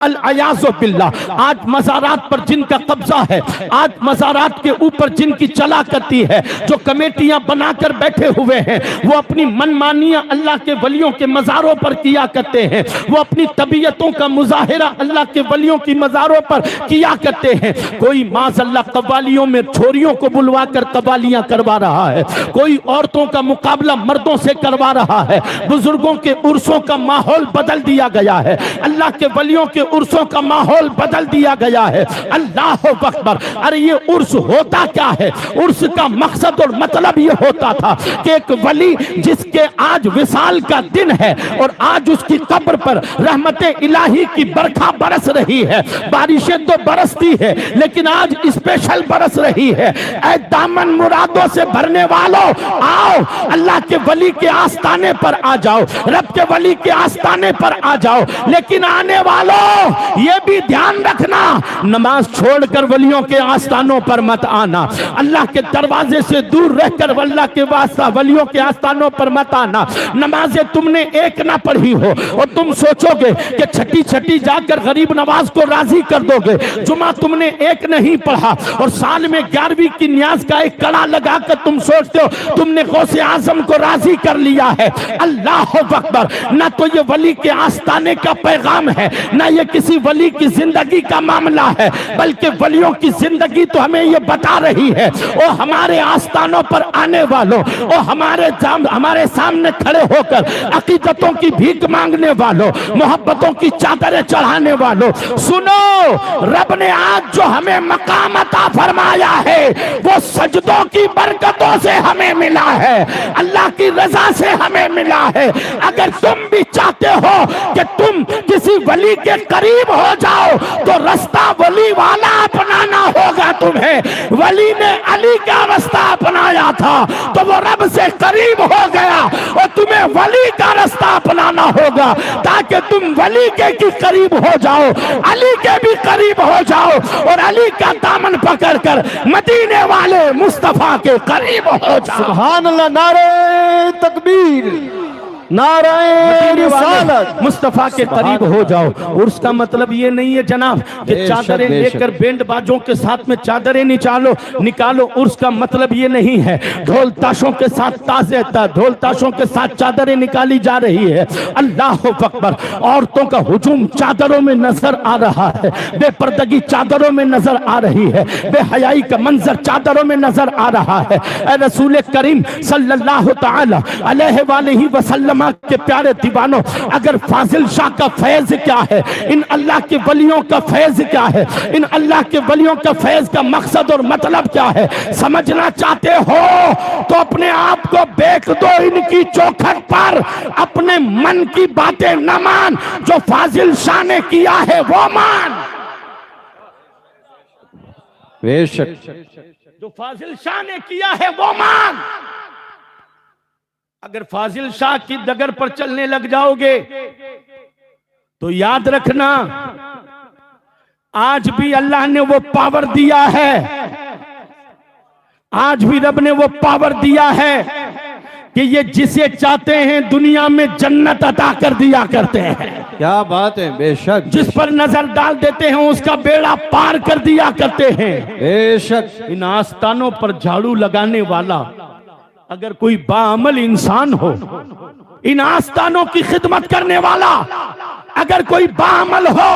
अल-अयाज़ु बिल्लाह। आज मज़ारात पर जिनका कब्जा है, आज मज़ारात के ऊपर जिनकी चला करती है, जो कमेटियां बनाकर बैठे हुए हैं, वो अपनी मनमानियां अल्लाह के वलियों के मज़ारों पर किया करते हैं। वो अपनी तबीयतों का मुजाहिरा अल्लाह के वलियों की मज़ारों पर किया करते हैं। कोई माज़अल्लाह कव्वालियों में छोरियों को बुलवा कर कव्वालियां करवा रहा है, कोई औरतों का मुकाबला मर्दों से करवा रहा है। बुजुर्गों के उर्सों का माहौल बदल दिया गया है, अल्लाह के वलियों के उर्सों का माहौल बदल दिया गया है। अल्लाह अकबर। अरे ये उर्स होता क्या है? उर्स का मकसद और मतलब ये होता था कि एक वली जिसके आज विसाल का दिन है और आज उसकी कब्र पर रहमते इलाही की बरखा बरस रही है, बारिशें तो बरसती है लेकिन आज स्पेशल बरस रही है। ऐ दामन मुरादों से भरने वालों, आओ अल्लाह के वली के आस्ताने पर आ जाओ, रब के वली के आस्ताने पर आ जाओ। लेकिन आने वालों ये भी ध्यान रखना, नमाज छोड़कर वलियों के आस्थानों पर मत आना, अल्लाह के दरवाजे से दूर रहकर अल्लाह के वास्ता वलियों के आस्थानों पर मत आना। नमाजें तुमने एक ना पढ़ी हो और तुम सोचोगे कि छठी छठी जाकर गरीब नवाज को राजी कर दोगे। जुमा तुमने एक नहीं पढ़ा और साल में 11वीं की न्याज का एक कड़ा लगाकर तुम सोचते हो तुमने गौसे आजम को राजी कर लिया है। अल्लाह अकबर। ना तो ये वली के आस्थाने का पैगाम है, ना ये किसी वली की जिंदगी का मामला है, बल्कि वलियों की जिंदगी तो हमें ये बता रही है। ओ हमारे आस्थानों पर आने वालों, ओ हमारे सामने खड़े होकर अकीदतों की भीख मांगने वालों, मोहब्बतों की चादरें चढ़ाने वालों, सुनो, रब ने आज जो हमें मकाम अता फरमाया है वो सजदों की बरकतों से हमें मिला है, अल्लाह की रजा से हमें मिला है। अगर तुम भी चाहते हो कि तुम किसी वली के करीब हो जाओ तो रास्ता वली वाला अपनाना होगा तुम्हें। वली ने अली का रास्ता अपनाया था तो वो रब से करीब हो गया और तुम्हें वली का रास्ता अपनाना होगा ताकि तुम वली के करीब हो जाओ, अली के भी करीब हो जाओ और अली का दामन पकड़कर मदीने वाले मुस्तफा के करीब हो जाओ। सुभान अल्लाह। नारे तकबीर, नाराए रिसालत, मुस्तफा के करीब हो जाओ। और उसका मतलब ये नहीं है जनाब कि चादरें लेकर बैंड बाजों के साथ में चादरें निकालो। उर्स का मतलब ये नहीं है ढोल ताशों के साथ ढोल ताशों के साथ चादरें निकाली जा रही है। अल्लाह अकबर। औरतों का हुजूम चादरों में नजर आ रहा है, बेपर्दगी चादरों में नजर आ रही है, बेहयाई का मंजर चादरों में नजर आ रहा है। रसूल करीम सल्लल्लाहु तआला अलैहि वसल्लम के प्यारे दीवानों, अगर फाजिल शाह का फैज क्या है, इन अल्लाह के वलियों का फैज क्या है, इन अल्लाह के वलियों का फैज का मकसद और मतलब क्या है समझना चाहते हो तो अपने आप को बेच दो इनकी चौखट पर। अपने मन की बातें न मान, जो फाजिल शाह ने किया है वो मान। बेशक जो फाजिल शाह ने किया है वो मान। अगर फाजिल शाह की डगर पर चलने लग जाओगे तो याद रखना आज भी अल्लाह ने वो पावर दिया है, आज भी रब ने वो पावर दिया है कि ये जिसे चाहते हैं दुनिया में जन्नत अता कर दिया करते हैं। क्या बात है। बेशक। जिस पर नजर डाल देते हैं उसका बेड़ा पार कर दिया करते हैं। बेशक। इन आस्थानों पर झाड़ू लगाने वाला अगर कोई बाअमल इंसान हो, इन आस्थानों की खिदमत करने वाला अगर कोई बाअमल हो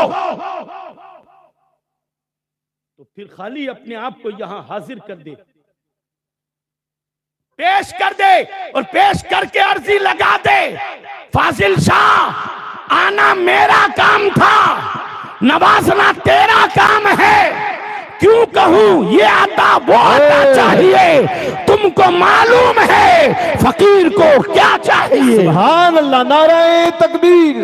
तो फिर खाली अपने आप को यहां हाजिर कर दे, पेश कर दे और पेश करके अर्जी लगा दे, फाजिल शाह आना मेरा काम था, नवाजना तेरा काम है। क्यों कहूं ये आता वो आता चाहिए, तुमको मालूम है फकीर को क्या चाहिए। सुभान अल्लाह। नारे तकबीर,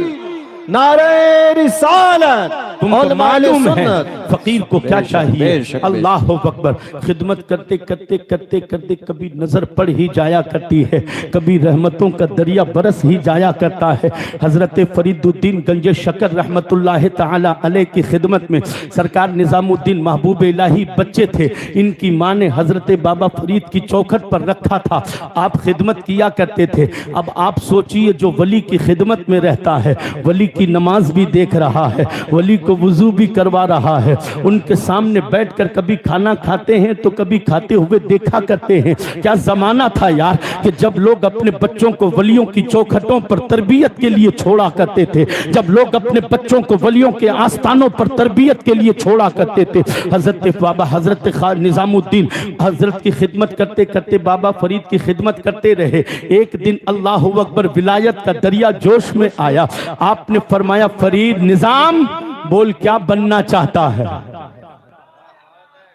नारे रिसालत, तुमको मालूम है फकीर को क्या चाहिए। अल्लाह अकबर। खिदमत करते करते करते करते कभी नजर पड़ ही जाया करती है, कभी रहमतों का दरिया बरस ही जाया करता है। हजरत फरीदुद्दीन गंज शकर रहमतुल्लाह ताला अलैह की खिदमत में सरकार निजामुद्दीन महबूब इलाही बच्चे थे। इनकी माँ ने हजरत बाबा फरीद की चौखट पर रखा था, आप खिदमत किया करते थे। अब आप सोचिए जो वली की खिदमत में रहता है, वली की नमाज भी देख रहा है, वली को को वुजू भी करवा रहा है। उनके सामने बैठकर कभी खाना खाते हैं तो कभी खाते हुए देखा करते हैं। क्या जमाना था यार कि जब लोग अपने बच्चों को वलियों की चौखटों पर तरबियत के लिए छोड़ा करते थे, जब लोग अपने बच्चों को वलियों के आस्थानों पर तरबियत के लिए छोड़ा करते थे। हजरत बाबा हजरत निजामुद्दीन हजरत की खिदमत करते करते बाबा फरीद की खिदमत करते रहे। एक दिन अल्लाह अकबर विलायत का दरिया जोश में आया। आपने फरमाया, फरीद निजाम बोल क्या बनना चाहता है?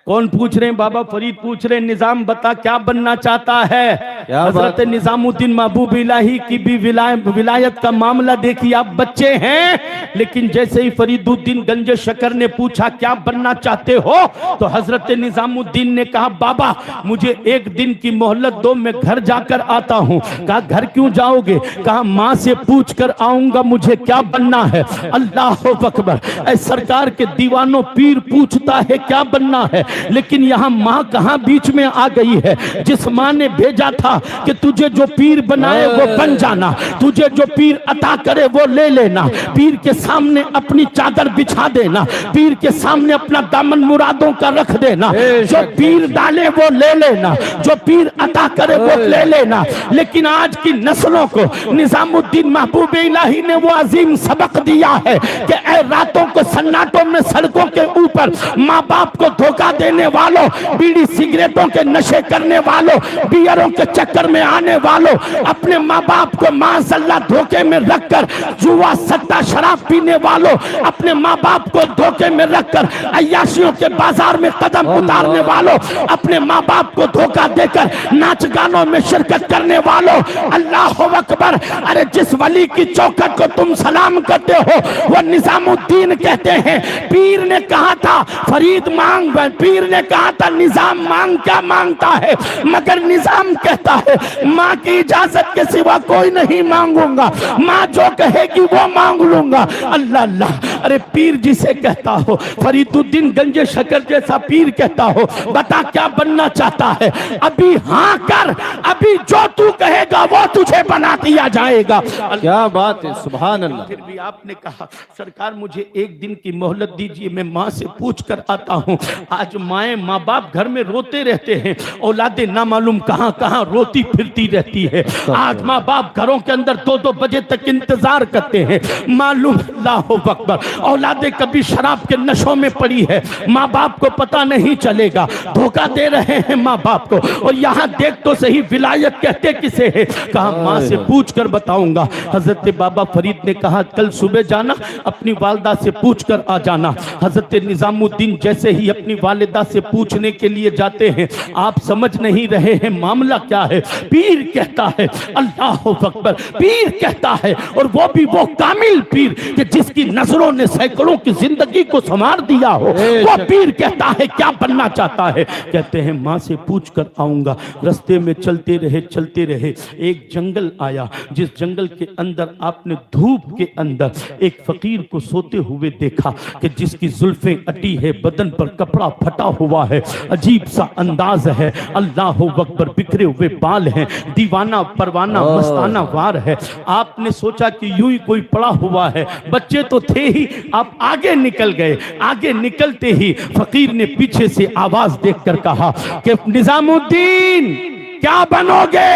कौन पूछ रहे हैं? बाबा फरीद पूछ रहे हैं, निजाम बता क्या बनना चाहता है? हजरत निजामुद्दीन महबूब इलाही की भी विलायत का मामला देखिए। आप बच्चे हैं, लेकिन जैसे ही फरीदुद्दीन गंज शकर ने पूछा क्या बनना चाहते हो, तो हजरत निजामुद्दीन ने कहा, बाबा मुझे एक दिन की मोहलत दो, मैं घर जाकर आता हूँ। कहा घर क्यों जाओगे? कहा माँ से पूछ कर आऊंगा मुझे क्या बनना है। अल्लाह अकबर। ऐ सरकार के दीवानों, पीर पूछता है क्या बनना है, लेकिन यहां मां कहां बीच में आ गई है। जिस मां ने भेजा था कि तुझे जो पीर बनाए वो बन जाना, तुझे जो पीर अता करे वो ले लेना, पीर के सामने अपनी चादर बिछा देना, पीर के सामने अपना दामन मुरादों का रख देना, जो पीर डाले वो ले लेना, जो पीर अता करे वो ले लेना। लेकिन आज की नस्लों को निजामुद्दीन महबूब इलाही ने वो अजीम सबक दिया है कि ऐ रातों को सन्नाटों में सड़कों के ऊपर माँ बाप को धोखा देने वालों, बीड़ी सिगरेटों के नशे करने वालों, बियरों के चक्कर में आने वालों, अपने माँ बाप को माज़अल्लाह धोखे में रखकर जुआ सट्टा शराब पीने वालों, अपने माँ बाप को धोखे में रखकर अय्याशियों के बाजार में कदम उतारने वालों, अपने माँ बाप को धोखा देकर नाच गानों में शिरकत करने वालों, अल्लाह अकबर। अरे जिस वली की चौखट को तुम सलाम करते हो वो निजामुद्दीन कहते हैं। पीर ने कहा था फरीद मांग, पीर ने कहा था निजाम मांग, क्या मांगता है? मगर निजाम कहता है माँ की इजाजत के सिवा कोई नहीं मांगूंगा, माँ जो कहेगी वो मांग लूंगा। अल्लाह अल्लाह। अरे पीर जिसे कहता हो, फरीदुद्दीन गंज शकर जैसा पीर कहता हो, बता क्या बनना चाहता है? अभी हाँ कर, अभी जो तू कहेगा वो तुझे बना दिया जाएगा। क्या बात है, सुभान अल्लाह। फिर भी आपने कहा सरकार मुझे एक दिन की मोहलत दीजिए, मैं माँ से पूछ कर आता हूँ। आज माए माँ बाप घर में रोते रहते हैं, औलादे ना मालूम कहाँ कहाँ रोती फिरती रहती है। आज माँ बाप घरों के अंदर 2-2 बजे तक इंतजार करते हैं, मालूम अल्लाह अकबर। औलादे कभी शराब के नशों में पड़ी है, माँ बाप को पता नहीं चलेगा, धोखा दे रहे हैं माँ बाप को। और यहाँ देख तो सही विलायत कहते किसे है? कहा माँ से पूछ कर बताऊंगा। हजरत बाबा फरीद ने कहा कल सुबह जाना, अपनी वालदा से पूछ कर आ जाना। हजरत निजामुद्दीन जैसे ही अपनी वालिदा से पूछने के लिए जाते हैं, आप समझ नहीं रहे हैं मामला क्या है। पीर कहता है अल्लाह अकबर, पीर कहता है, और वो भी वो कामिल पीर कि जिसकी नजरों ने सैकड़ों की जिंदगी को संवार दिया हो। वो पीर कहता है क्या बनना चाहता है? कहते हैं माँ से पूछ कर आऊंगा। रास्ते में चलते रहे, एक जंगल आया, जिस जंगल के अंदर आपने धूप के अंदर एक फकीर को सोते हुए देखा कि जिसकी जुल्फें अटी है, बदन पर कपड़ा फटा हुआ है, अजीब सा अंदाज है, अल्लाह अकबर, बिखरे हुए बाल हैं, दीवाना परवाना मस्ताना वार है। आपने सोचा कि यूं ही कोई पड़ा हुआ है, बच्चे तो थे ही, आप आगे निकल गए। आगे निकलते ही फकीर ने पीछे से आवाज देकर कहा कि निजामुद्दीन क्या बनोगे?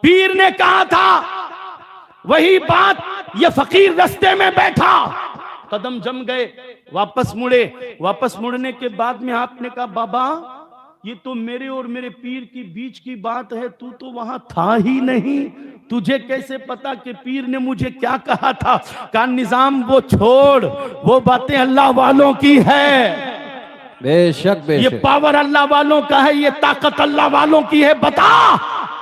पीर ने कहा था वही बात, ये फकीर रास्ते में बैठा, कदम जम गए, वापस मुड़े। वापस मुड़ने के बाद में आपने कहा बाबा ये तो मेरे और मेरे पीर की बीच की बात है, तू तो वहां था ही नहीं, तुझे कैसे पता कि पीर ने मुझे क्या कहा था? कहा निजाम वो छोड़, वो बातें अल्लाह वालों की है, बेशक ये पावर अल्लाह वालों का है, ये ताकत अल्लाह वालों की है, बता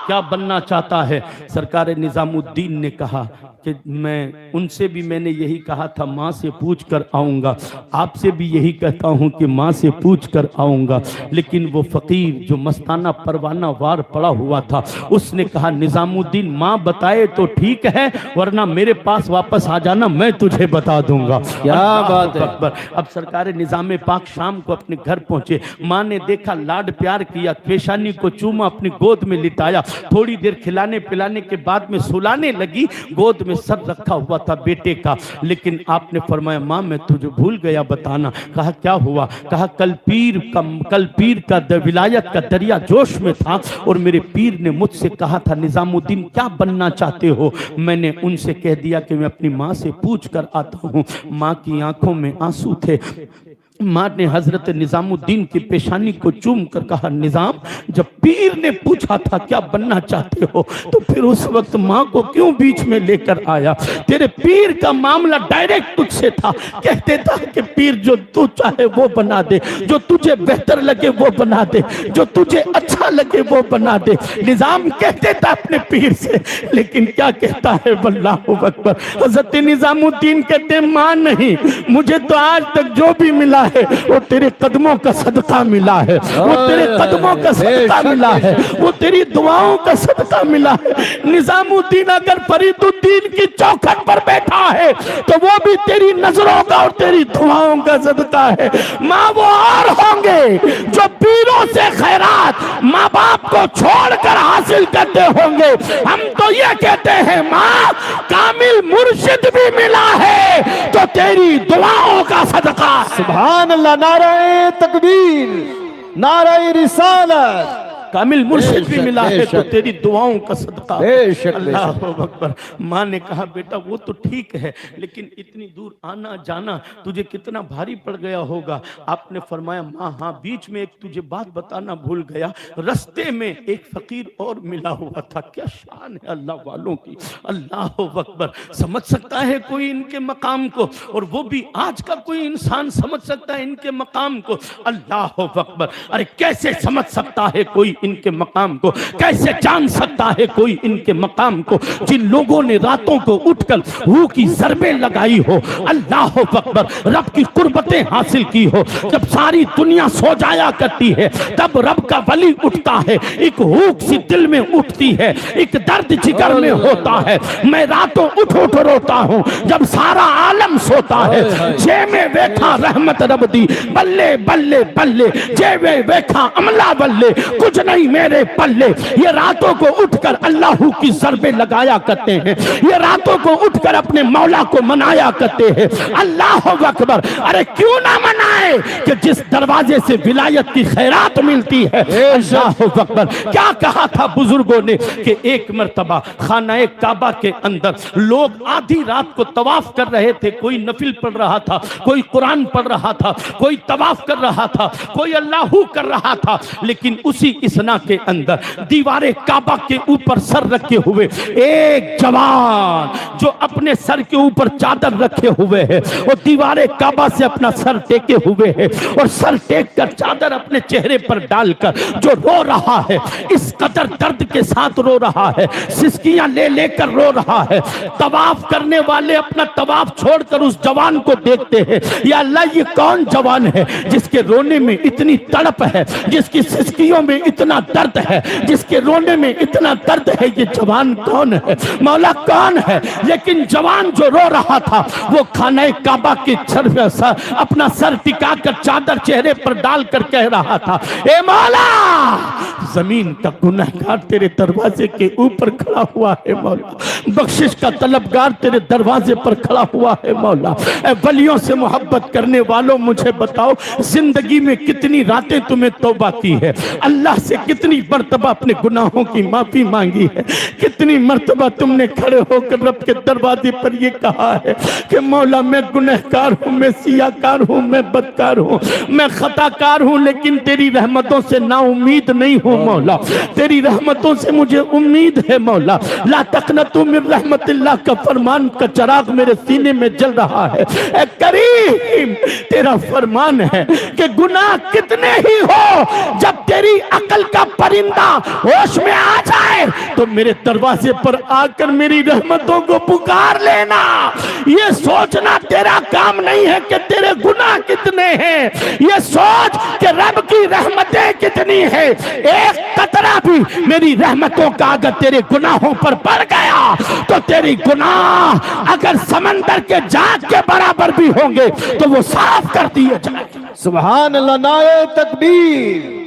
क्या बनना चाहता है? सरकार निजामुद्दीन ने कहा कि मैं उनसे भी मैंने यही कहा था माँ से पूछ कर आऊँगा, आपसे भी यही कहता हूँ कि माँ से पूछ कर आऊँगा। लेकिन वो फकीर जो मस्ताना परवाना वार पड़ा हुआ था, उसने कहा निजामुद्दीन माँ बताए तो ठीक है, वरना मेरे पास वापस आ जाना, मैं तुझे बता दूंगा। क्या बात है। अब सरकार निजाम पाक शाम को अपने घर पहुंचे, माँ ने देखा, लाड प्यार किया, पेशानी को चूमा, अपनी गोद में लिटाया, थोड़ी देर खिलाने पिलाने के बाद में सुलाने लगी, गोद में सर रखा हुआ था बेटे का, लेकिन आपने फरमाया माँ मैं तुझे भूल गया बताना। कहा क्या हुआ? कहा कल पीर का विलायत का दरिया जोश में था और मेरे पीर ने मुझसे कहा था निजामुद्दीन क्या बनना चाहते हो? मैंने उनसे कह दिया कि मैं अपनी माँ से पूछ कर आता हूँ। माँ की आंखों में आंसू थे। माँ ने हजरत निजामुद्दीन की पेशानी को चूम कर कहा निजाम, जब पीर ने पूछा था क्या बनना चाहते हो तो फिर उस वक्त माँ को क्यों बीच में लेकर आया? तेरे पीर का मामला डायरेक्ट तुझसे था। कहते था कि पीर जो तू चाहे वो बना दे, जो तुझे बेहतर लगे वो बना दे, जो तुझे अच्छा लगे वो बना दे। निजाम कहते था अपने पीर से, लेकिन क्या कहता है अल्लाहू अकबर। हजरत निजामुद्दीन कहते माँ नहीं, मुझे तो आज तक जो भी मिला है वो तेरे कदमों का सदका मिला है, वो तेरे कदमों का सदका मिला है, वो तेरी दुआओं का सदका मिला है। निजामुद्दीन अगर फरीदुद्दीन की चौखट पर बैठा है तो वो भी तेरी नजरों का और तेरी दुआओं का सदका है। माँ वो और होंगे जो पीरों से खैरात माँ बाप को छोड़कर हासिल करते होंगे। हम तो ये कहते हैं माँ कामिल मुर्शिद भी मिला है तो तेरी दुआओं का सदका। सुभान अल्लाह, नाराए तकबीर, नाराए रिसालत। कामिल मुर्शिद भी मिला है तो तेरी दुआओं का सदका। अल्लाह अकबर। माँ ने कहा बेटा वो तो ठीक है, लेकिन इतनी दूर आना जाना तुझे कितना भारी पड़ गया होगा। आपने फरमाया माँ हाँ, बीच में एक तुझे बात बताना भूल गया, रस्ते में एक फकीर और मिला हुआ था। क्या शान है अल्लाह वालों की, अल्लाह अकबर। समझ सकता है कोई इनके मकाम को, और वो भी आज का कोई इंसान समझ सकता है इनके मकाम को? अल्लाह अकबर। अरे कैसे समझ सकता है कोई इनके मकाम को? कैसे जान सकता है कोई इनके मकाम को? जिन लोगों ने रातों को उठकर रूह की ज़रबें लगाई हो, अल्लाह अकबर, रब की कुर्बतें हासिल की हो। जब सारी दुनिया सो जाया करती है तब रब का वली उठता है, एक हुक सी दिल में उठती है, एक दर्द जिगर में होता है। मैं रातों उठ उठ रोता हूँ जब सारा आलम सोता है। जे में वेखा रहमत रब दी, बल्ले बल्ले बल्ले, जे में वेखा अमला बल्ले, कुछ नहीं मेरे पल्ले। ये रातों को उठकर अल्लाह की ज़रबें लगाया करते हैं, ये रातों को उठकर अपने मौला को मनाया करते हैं। अल्लाह अकबर। अरे क्यों ना मनाए कि जिस दरवाजे से विलायत की खैरात मिलती है। अल्लाह अकबर। क्या कहा था बुजुर्गों ने कि एक मर्तबा खाना काबा के अंदर लोग आधी रात को तवाफ कर रहे थे, कोई नफिल पढ़ रहा था, कोई कुरान पढ़ रहा था, कोई तवाफ कर रहा था, कोई अल्लाहू कर रहा था, लेकिन उसी इसना के अंदर दीवारे काबा के ऊपर सर रखे हुए एक जवान जो अपने सर के ऊपर चादर रखे हुए है, वो दीवारे काबा से अपना सर टेके हुए है और सर टेक कर चादर अपने चेहरे पर डालकर जो रो रहा है, इस कदर दर्द के साथ रो रहा है, सिसकियां ले लेकर रो रहा है। तवाफ करने वाले अपना तवाफ छोड़कर उस जवान को देखते हैं, या अल्लाह ये कौन जवान है जिसके रोने में इतनी तड़प है, जिसकी सिसकियों में इतना दर्द है, जिसके रोने में इतना दर्द है, ये जवान कौन है? मौला कौन है? लेकिन जवान जो रो रहा था वो खाने काबा के सर अपना सर टिका कर चादर चेहरे पर डालकर कह रहा था, ए मौला जमीन का गुनहगार तेरे दरवाजे के ऊपर खड़ा हुआ है मौला, बख्शिश का तलबगार तेरे दरवाजे पर खड़ा हुआ है मौला। ए वलियों से मोहब्बत करने वालों मुझे बताओ जिंदगी में कितनी रातें तुम्हें तौबा की है, अल्लाह से कितनी मर्तबा अपने गुनाहों की माफी मांगी है, कितनी मर्तबा तुमने खड़े होकर रब के दरवाजे पर ये कहा है कि मौला मैं गुनहगार हूँ, मैं सियाकार हूँ, मैं बदकार हूँ, मैं खताकार हूँ, लेकिन तेरी रहमतों से ना उम्मीद नहीं हूँ मौला, तेरी रहमतों से मुझे उम्मीद है मौला। ला तक़नतू मिन रहमतिल्लाह का फरमान का चिराग मेरे सीने में जल रहा है। ए करीम तेरा फरमान है कि गुनाह कितने ही हो, जब तेरी अकल का परिंदा होश में आ जाए तो मेरे दरवाजे पर आकर मेरी रहमतों को पुकार लेना। ये सोचना तेरा काम नहीं है कि तेरे गुनाह कितने हैं, ये सोच कि रब की रहमतें कितनी है। एक कतरा भी मेरी रहमतों का अगर तेरे गुनाहों पर पड़ गया तो तेरी गुनाह अगर समंदर के जाग के बराबर भी होंगे तो वो साफ कर दिए जाएंगे। सुभान अल्लाह, नारे तकबीर।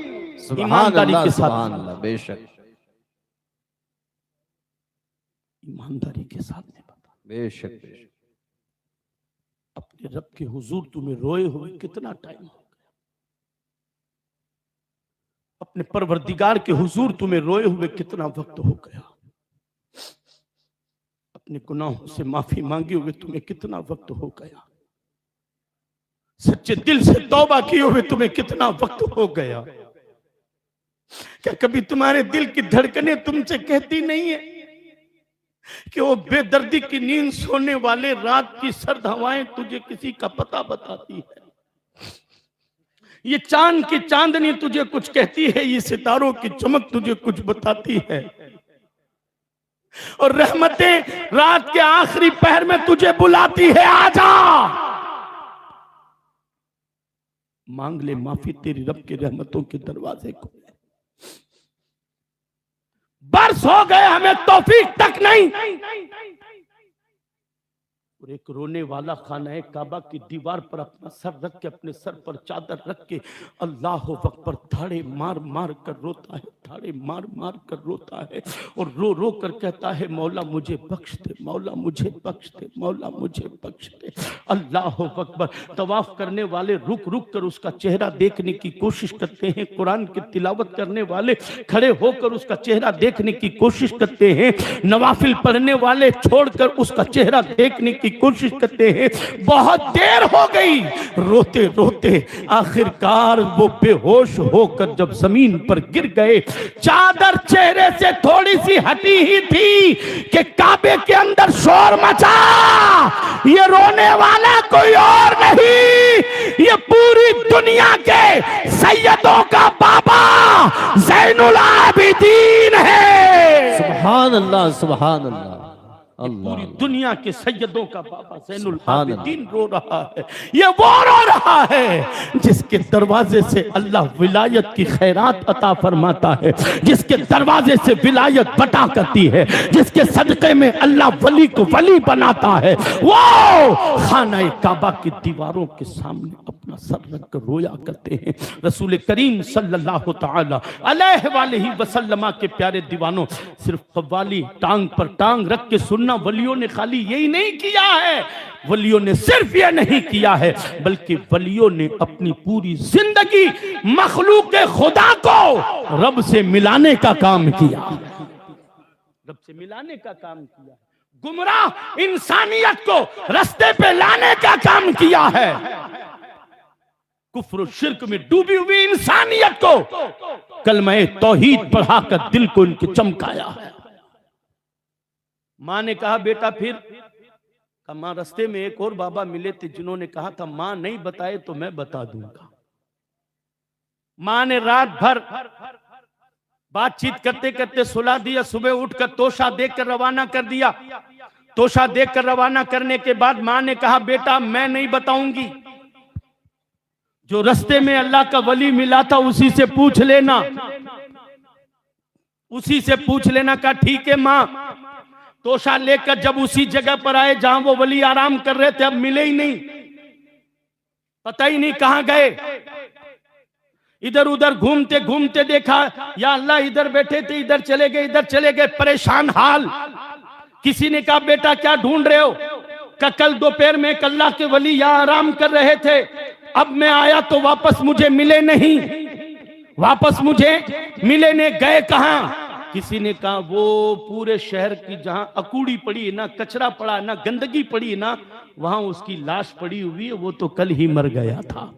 ईमानदारी के साथ, बेशक ईमानदारी के साथ में बता। बेशक बेशक। अपने रब के हुजूर तुम्हें रोए हुए कितना टाइम हो गया? अपने परवरदिगार के हुजूर तुम्हें रोए हुए कितना वक्त हो गया? अपने गुनाहों से माफी मांगे हुए तुम्हें कितना वक्त हो गया? सच्चे दिल से तौबा किए हुए तुम्हें कितना वक्त हो गया? क्या कभी तुम्हारे दिल की धड़कनें तुमसे कहती नहीं है कि वो बेदर्दी की नींद सोने वाले रात की सर्द हवाएं तुझे किसी का पता बताती है? ये चांद की चांदनी तुझे कुछ कहती है, ये सितारों की चमक तुझे कुछ बताती है, और रहमतें रात के आखिरी पहर में तुझे बुलाती है, आजा मांग ले माफी, तेरी रब के रहमतों के दरवाजे को। बरस हो गए हमें तौफीक तक नहीं, और एक रोने वाला खाना काबा की दीवार पर अपना सर रख के, अपने सर पर चादर रख के अल्लाह अकबर धाड़े मार मार कर रोता है, धाड़े मार मार कर रोता है, और रो रो कर कहता है मौला मुझे बख्श दे, मौला मुझे बख्श दे, मौला मुझे बख्श दे। अल्लाह अकबर। तवाफ करने वाले रुक रुक कर उसका चेहरा देखने की कोशिश करते हैं, कुरान की तिलावत करने वाले खड़े होकर उसका चेहरा देखने की कोशिश करते हैं, नवाफिल पढ़ने वाले छोड़कर उसका चेहरा देखने की कोशिश करते हैं। बहुत देर हो गई, रोते रोते आखिरकार वो बेहोश होकर जब जमीन पर गिर गए, चादर चेहरे से थोड़ी सी हटी ही थी कि काबे के अंदर शोर मचा। ये रोने वाला कोई और नहीं, ये पूरी दुनिया के सैयदों का बाबा ज़ैनुल आबिदीन है। सुभान अल्लाह, सुभान अल्लाह। पूरी दुनिया के सैयदों का बाबा ज़ैनुल आबिदीन रो रहा है। ये वो रो रहा है जिसके दरवाजे से अल्लाह विलायत की खैरात अता फरमाता है, जिसके दरवाजे से विलायत बटा करती है, जिसके सदक़े में अल्लाह वली को वली बनाता है। वो खाना काबा की दीवारों के सामने अपना सर रख कर रोया करते हैं। रसूल करीम सल्लल्लाहु तआला अलैहि वसल्लम के प्यारे दीवानों, सिर्फ कव्वाली टांग पर टांग रख के सुनना वलियों ने खाली यही नहीं किया है, वलियों ने सिर्फ यह नहीं किया है, बल्कि वलियों ने अपनी पूरी जिंदगी मखलूक खुदा को रब से मिलाने का काम किया, रब से मिलाने का काम किया, गुमराह इंसानियत को रास्ते पे लाने का काम किया है, कुफ्र शिर्क में डूबी हुई इंसानियत को कलमे तौहीद पढ़ाकर दिल को इनके चमकाया है। माँ ने कहा बेटा फिर, कहा माँ रास्ते में एक और बाबा मिले थे जिन्होंने कहा था माँ नहीं बताए तो मैं बता दूंगा। माँ ने रात भर बातचीत करते करते सुला दिया, सुबह उठकर तोशा देकर रवाना कर दिया। तोशा देकर रवाना करने के बाद माँ ने कहा बेटा मैं नहीं बताऊंगी, जो रास्ते में अल्लाह का वली मिला था उसी से पूछ लेना, उसी से पूछ लेना। कहा ठीक है माँ। तोशा लेकर जब उसी जगह पर आए जहां वो वली आराम कर रहे थे, अब मिले ही नहीं, पता ही नहीं कहां गए। इधर उधर घूमते घूमते देखा, या अल्लाह इधर बैठे थे इधर चले गए, इधर चले गए, परेशान हाल। किसी ने कहा बेटा क्या ढूंढ रहे हो? कल दोपहर में अल्लाह के वली यहाँ आराम कर रहे थे, अब मैं आया तो वापस मुझे मिले नहीं, वापस मुझे मिले नहीं, गए कहां? किसी ने कहा वो पूरे शहर की जहां अकूड़ी पड़ी ना, कचरा पड़ा ना, गंदगी पड़ी ना, वहां उसकी लाश पड़ी हुई है, वो तो कल ही मर गया था,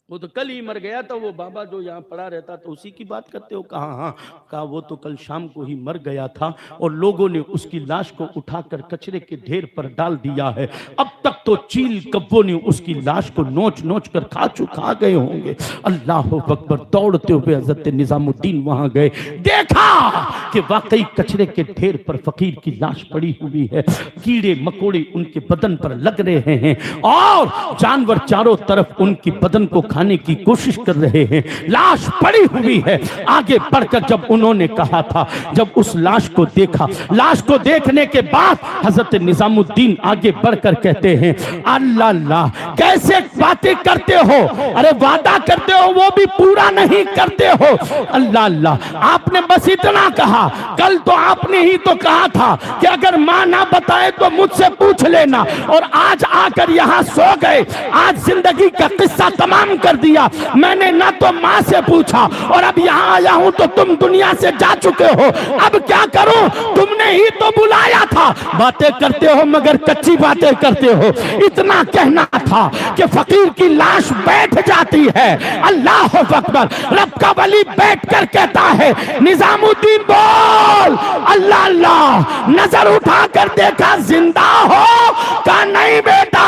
वो तो कल ही मर गया था। वो बाबा जो यहाँ पड़ा रहता तो उसी की बात करते हो? कहा हाँ। कहा वो तो कल शाम को ही मर गया था और लोगों ने उसकी लाश को उठाकर कचरे के ढेर पर डाल दिया है। अब तक तो चील कब्बों ने उसकी लाश को नोच नोच कर खा गए होंगे। अल्लाह अकबर। दौड़ते हुए हजरत निजामुद्दीन वहां गए, देखा कि वाकई कचरे के ढेर पर फकीर की लाश पड़ी हुई है, कीड़े मकोड़े उनके बदन पर लग रहे हैं और जानवर चारों तरफ उनकी बदन को खाने की कोशिश कर रहे हैं, लाश पड़ी हुई है। आगे बढ़कर जब उन्होंने कहा था, जब उस लाश को देखा, लाश को देखने के बाद हजरत निजामुद्दीन आगे बढ़कर कहते हैं अल्लाह अल्लाह, कैसे बातें करते हो, अरे वादा करते हो वो भी पूरा नहीं करते हो। अल्लाह अल्लाह, आपने बस इतना इतना कहा, कल तो आपने ही तो कहा था कि अगर माँ ना बताए तो मुझसे पूछ लेना, और आज आकर यहाँ सो गए। आज जिंदगी का किस्सा तमाम कर दिया। मैंने ना तो माँ से पूछा और अब यहाँ आया हूँ तो तुम दुनिया से जा चुके हो, अब क्या करूं? तुमने ही तो बुलाया था। बातें करते हो मगर कच्ची बातें करते हो। इतना कहना था कि फकीर की लाश बैठ जाती है। अल्लाह अकबर। रब का वली बैठ कर कहता है, निजामुद्दीन बोल अल्लाह अल्लाह। नजर उठा कर देखा, जिंदा हो? का नहीं बेटा,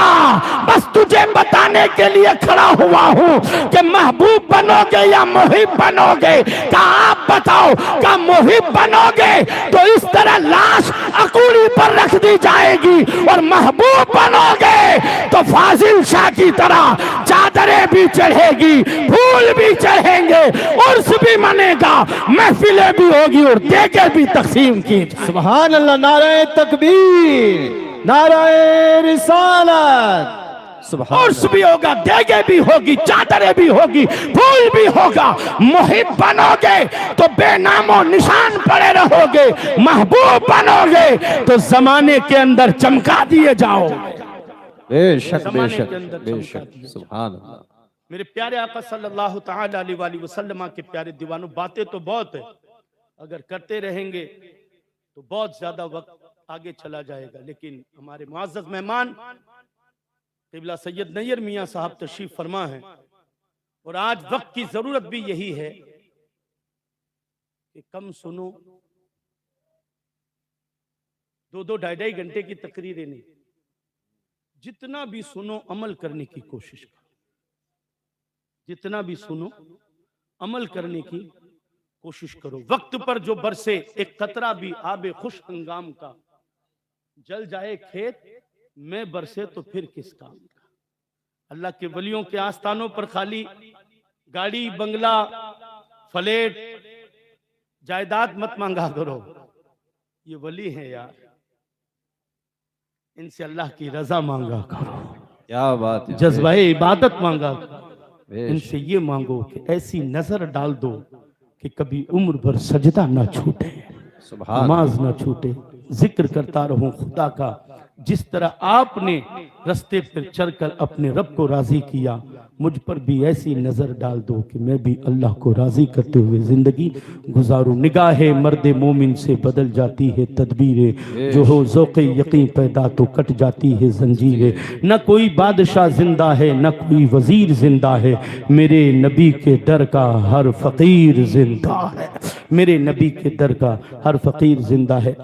बस तुझे बताने के लिए खड़ा हुआ हूं कि महबूब बनोगे या मुहिब बनोगे? का आप बताओ, का मुहिब बनोगे तो इस तरह लाश अकूड़ी पर रख दी जाएगी, और महबूब बनोगे तो फाजिल शाह की तरह चादरें भी चढ़ेगी, फूल भी चढ़ेंगे, उर्स भी मनेगा, महफिलें भी होगी और देगे भी तकसीम की। सुभान अल्लाह। नारे तकबीर, नारे रिसालत। सुभान उर्स भी होगा, देगे भी होगी, चादरें भी होगी, फूल भी होगा। मुहिब बनोगे तो बेनामो निशान पड़े रहोगे, महबूब बनोगे तो जमाने के अंदर चमका दिए जाओ। बेशक बेशक बेशक। सुभान अल्लाह। मेरे प्यारे आका सल्लल्लाहु तआला अलैहि वसल्लम के प्यारे दीवानों, बातें तो बहुत है, अगर करते रहेंगे तो बहुत ज्यादा वक्त आगे चला जाएगा। लेकिन हमारे मुअज़्ज़ज़ मेहमान क़िबला सैयद नैयर मियाँ साहब तशरीफ फरमा है, और आज वक्त की जरूरत भी यही है कि कम सुनो, 2-2 ढाई-ढाई घंटे की तकरीरें नहीं, जितना भी सुनो अमल करने की कोशिश करो। जितना भी सुनो अमल करने की कोशिश करो। वक्त पर जो बरसे एक कतरा भी आबे खुश हंगाम का, जल जाए खेत में बरसे तो फिर किस काम का। अल्लाह के वलियों के आस्थानों पर खाली गाड़ी, बंगला, फ्लैट, जायदाद मत मांगा करो। ये वली है यार, इनसे अल्लाह की रजा मांगा करो। क्या बात है। जज्बाए इबादत मांगा करो। इनसे ये मांगो कि ऐसी नजर डाल दो कि कभी उम्र भर सजदा ना छूटे, नमाज ना छूटे, जिक्र करता रहूं खुदा का। जिस तरह आपने रास्ते पर चलकर अपने रब को राजी किया, मुझ पर भी ऐसी नजर डाल दो कि मैं भी अल्लाह को राजी करते हुए जिंदगी गुजारूं। निगाहे मर्दे मोमिन से बदल जाती है तदबीरें, जो हो ज़ौक़े यकीन पैदा तो कट जाती है जंजीरें। न कोई बादशाह जिंदा है, न कोई वजीर जिंदा है, मेरे नबी के दर का हर फकीर जिंदा है। मेरे नबी के दर का हर फकीर जिंदा है।